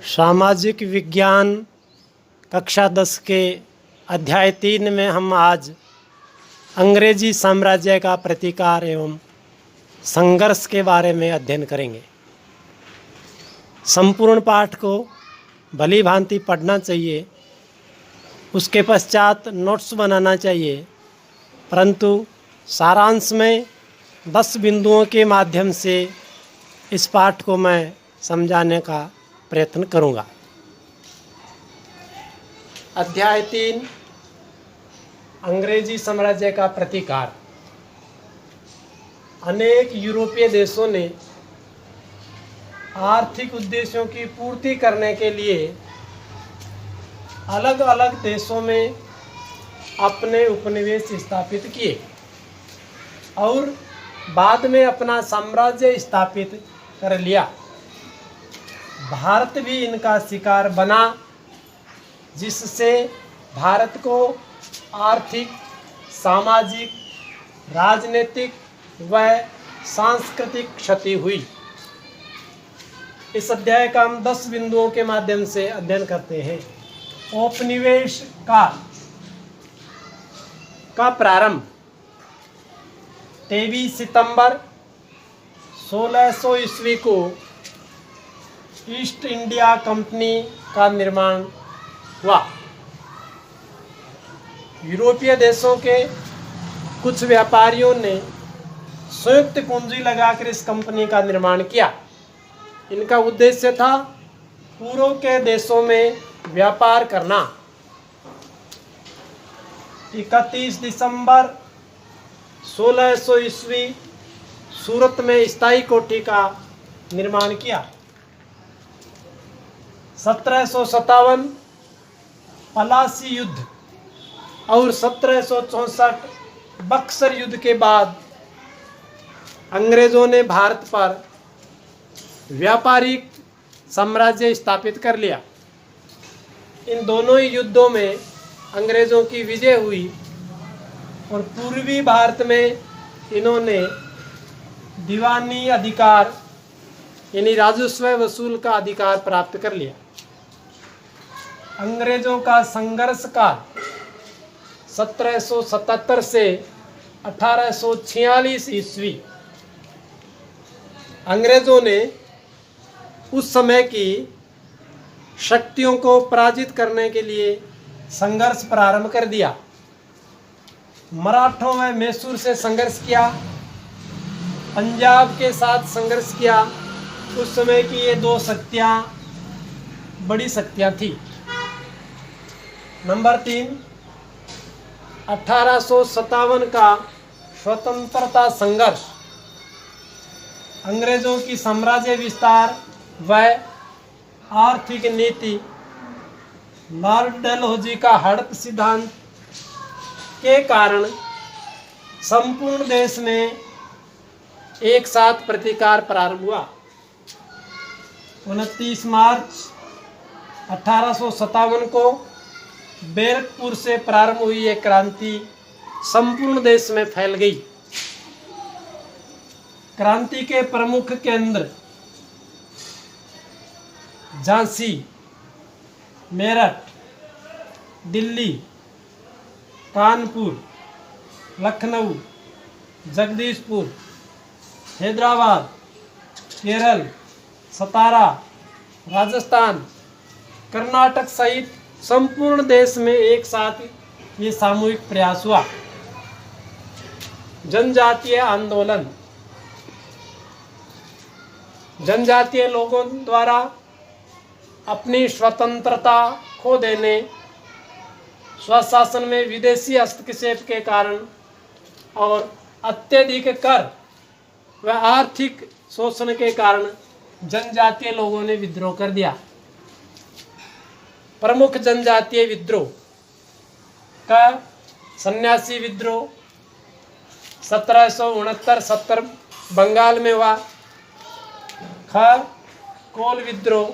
सामाजिक विज्ञान कक्षा 10 के अध्याय 3 में हम आज अंग्रेजी साम्राज्य का प्रतिकार एवं संघर्ष के बारे में अध्ययन करेंगे। संपूर्ण पाठ को भली भांति पढ़ना चाहिए, उसके पश्चात नोट्स बनाना चाहिए, परंतु सारांश में 10 बिंदुओं के माध्यम से इस पाठ को मैं समझाने का प्रयत्न करूंगा। अध्याय 3 अंग्रेजी साम्राज्य का प्रतिकार। अनेक यूरोपीय देशों ने आर्थिक उद्देश्यों की पूर्ति करने के लिए अलग अलग देशों में अपने उपनिवेश स्थापित किए और बाद में अपना साम्राज्य स्थापित कर लिया। भारत भी इनका शिकार बना, जिससे भारत को आर्थिक, सामाजिक, राजनीतिक व सांस्कृतिक क्षति हुई। इस अध्याय का हम 10 बिंदुओं के माध्यम से अध्ययन करते हैं। औपनिवेश काल का प्रारंभ 23 सितंबर 1600 ईस्वी को ईस्ट इंडिया कंपनी का निर्माण हुआ। यूरोपीय देशों के कुछ व्यापारियों ने संयुक्त पूंजी लगाकर इस कंपनी का निर्माण किया। इनका उद्देश्य था पूर्व के देशों में व्यापार करना। 31 दिसंबर 1600 ईस्वी सूरत में स्थायी कोठी का निर्माण किया। 1757 पलासी युद्ध और 1764 बक्सर युद्ध के बाद अंग्रेजों ने भारत पर व्यापारिक साम्राज्य स्थापित कर लिया। इन दोनों ही युद्धों में अंग्रेजों की विजय हुई और पूर्वी भारत में इन्होंने दीवानी अधिकार यानी राजस्व वसूल का अधिकार प्राप्त कर लिया। अंग्रेजों का संघर्ष काल 1777 से 1846 ईस्वी। अंग्रेजों ने उस समय की शक्तियों को पराजित करने के लिए संघर्ष प्रारंभ कर दिया। मराठों में मैसूर से संघर्ष किया, पंजाब के साथ संघर्ष किया। उस समय की ये 2 शक्तियाँ बड़ी शक्तियाँ थी। नंबर 3 1857 का स्वतंत्रता संघर्ष। अंग्रेजों की साम्राज्य विस्तार व आर्थिक नीति, लॉर्ड डलहौजी का हड़प सिद्धांत के कारण संपूर्ण देश में एक साथ प्रतिकार प्रारंभ हुआ। 29 मार्च 1857 को बैरकपुर से प्रारंभ हुई ये क्रांति संपूर्ण देश में फैल गई। क्रांति के प्रमुख केंद्र झांसी, मेरठ, दिल्ली, कानपुर, लखनऊ, जगदीशपुर, हैदराबाद, केरल, सतारा, राजस्थान, कर्नाटक सहित संपूर्ण देश में एक साथ ये सामूहिक प्रयास हुआ। जनजातीय आंदोलन। जनजातीय लोगों द्वारा अपनी स्वतंत्रता खो देने, स्वशासन में विदेशी हस्तक्षेप के कारण और अत्यधिक कर व आर्थिक शोषण के कारण जनजातीय लोगों ने विद्रोह कर दिया। प्रमुख जनजातीय विद्रोह का सन्यासी विद्रोह 1769-70 बंगाल में हुआ। कोल विद्रोह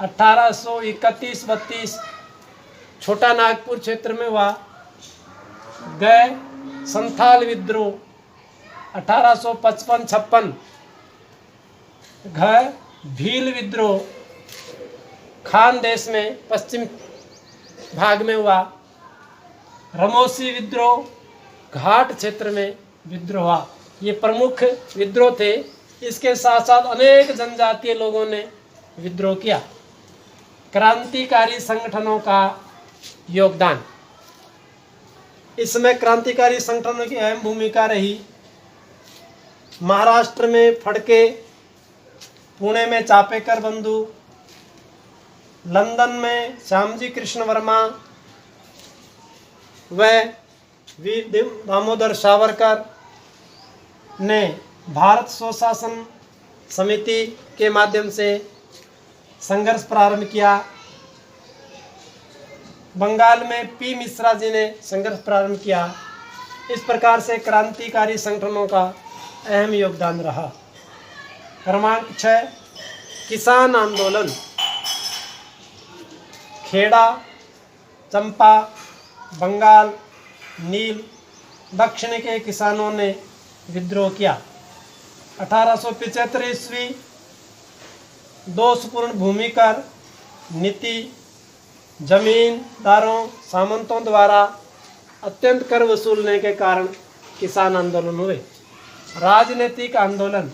1831-32 छोटा नागपुर क्षेत्र में हुआ। संथाल विद्रोह 1855-56 भील विद्रोह खान देश में पश्चिम भाग में हुआ। रमोसी विद्रोह, घाट क्षेत्र में विद्रोह हुआ। ये प्रमुख विद्रोह थे। इसके साथ साथ अनेक जनजातीय लोगों ने विद्रोह किया। क्रांतिकारी संगठनों का योगदान, इसमें क्रांतिकारी संगठनों की अहम भूमिका रही। महाराष्ट्र में फड़के, पुणे में चापेकर बंधु, लंदन में श्यामजी कृष्ण वर्मा व वीर दामोदर सावरकर ने भारत स्वशासन समिति के माध्यम से संघर्ष प्रारंभ किया। बंगाल में पी मिश्रा जी ने संघर्ष प्रारंभ किया। इस प्रकार से क्रांतिकारी संगठनों का अहम योगदान रहा। क्रमांक 6, किसान आंदोलन। खेड़ा, चंपा, बंगाल, नील, दक्षिण के किसानों ने विद्रोह किया। 1875 ईस्वी दोषपूर्ण भूमि कर नीति, जमींदारों सामंतों द्वारा अत्यंत कर वसूलने के कारण किसान आंदोलन हुए। राजनीतिक आंदोलन,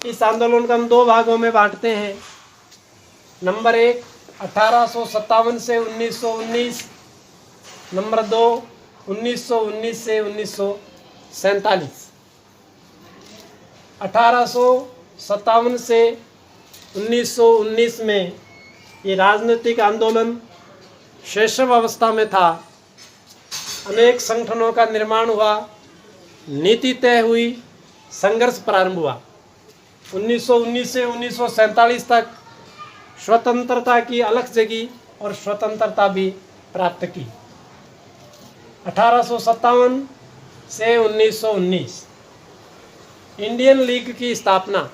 इस आंदोलन को हम दो भागों में बांटते हैं। नंबर 1 1857 से 1919, नंबर 2 1919 से 1947। 1857 से 1919 में ये राजनीतिक आंदोलन शैशव अवस्था में था। अनेक संगठनों का निर्माण हुआ, नीति तय हुई, संघर्ष प्रारंभ हुआ। 1919 से 1947 तक स्वतंत्रता की अलख जगी और स्वतंत्रता भी प्राप्त की। 1857 से 1919 इंडियन लीग की स्थापना।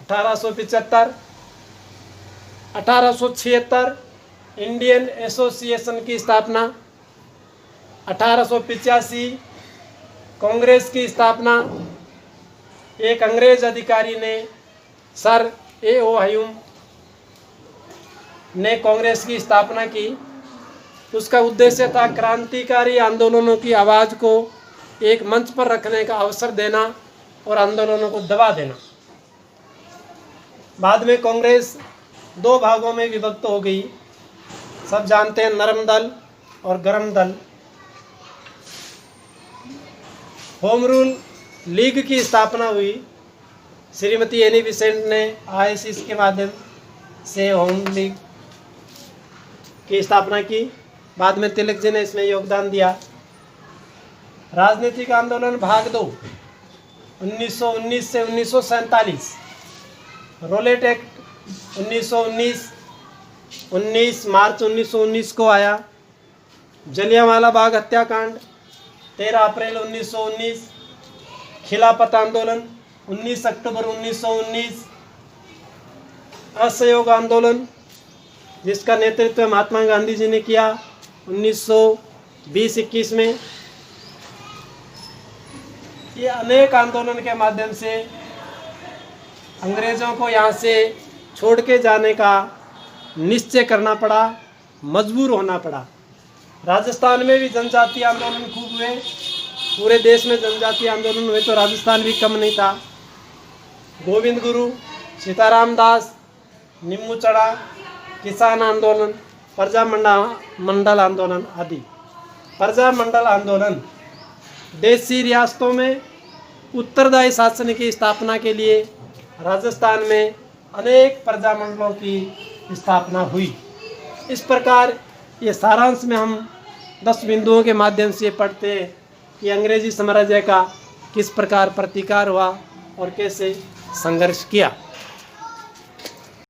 1875 1876 इंडियन एसोसिएशन की स्थापना। 1885 कांग्रेस की स्थापना। एक अंग्रेज अधिकारी ने, सर A.O. ह्यूम ने कांग्रेस की स्थापना की। उसका उद्देश्य था क्रांतिकारी आंदोलनों की आवाज़ को एक मंच पर रखने का अवसर देना और आंदोलनों को दबा देना। बाद में कांग्रेस दो भागों में विभक्त हो गई। सब जानते हैं, नरम दल और गरम दल। होम रूल लीग की स्थापना हुई। श्रीमती एनी बेसेंट ने ISIS के माध्यम से होम लीग की स्थापना की। बाद में तिलक जी ने इसमें योगदान दिया। राजनीतिक आंदोलन भाग 2 1919 से 1947। रोलेट एक्ट 1919 मार्च 1919 को आया। जलियांवाला बाग हत्याकांड 13 अप्रैल 1919। खिलाफत आंदोलन 19 अक्टूबर 1919। असहयोग आंदोलन जिसका नेतृत्व महात्मा गांधी जी ने किया 1920-21 में। ये अनेक आंदोलन के माध्यम से अंग्रेज़ों को यहाँ से छोड़ के जाने का निश्चय करना पड़ा, मजबूर होना पड़ा। राजस्थान में भी जनजातीय आंदोलन खूब हुए। पूरे देश में जनजातीय आंदोलन हुए तो राजस्थान भी कम नहीं था। गोविंद गुरु, सीताराम दास, निम्बू चढ़ा, किसान आंदोलन, प्रजा मंडल आंदोलन आदि। प्रजा मंडल आंदोलन देशी रियासतों में उत्तरदायी शासन की स्थापना के लिए राजस्थान में अनेक प्रजा मंडलों की स्थापना हुई। इस प्रकार ये सारांश में हम 10 बिंदुओं के माध्यम से पढ़ते हैं कि अंग्रेजी साम्राज्य का किस प्रकार प्रतिकार हुआ और कैसे संघर्ष किया।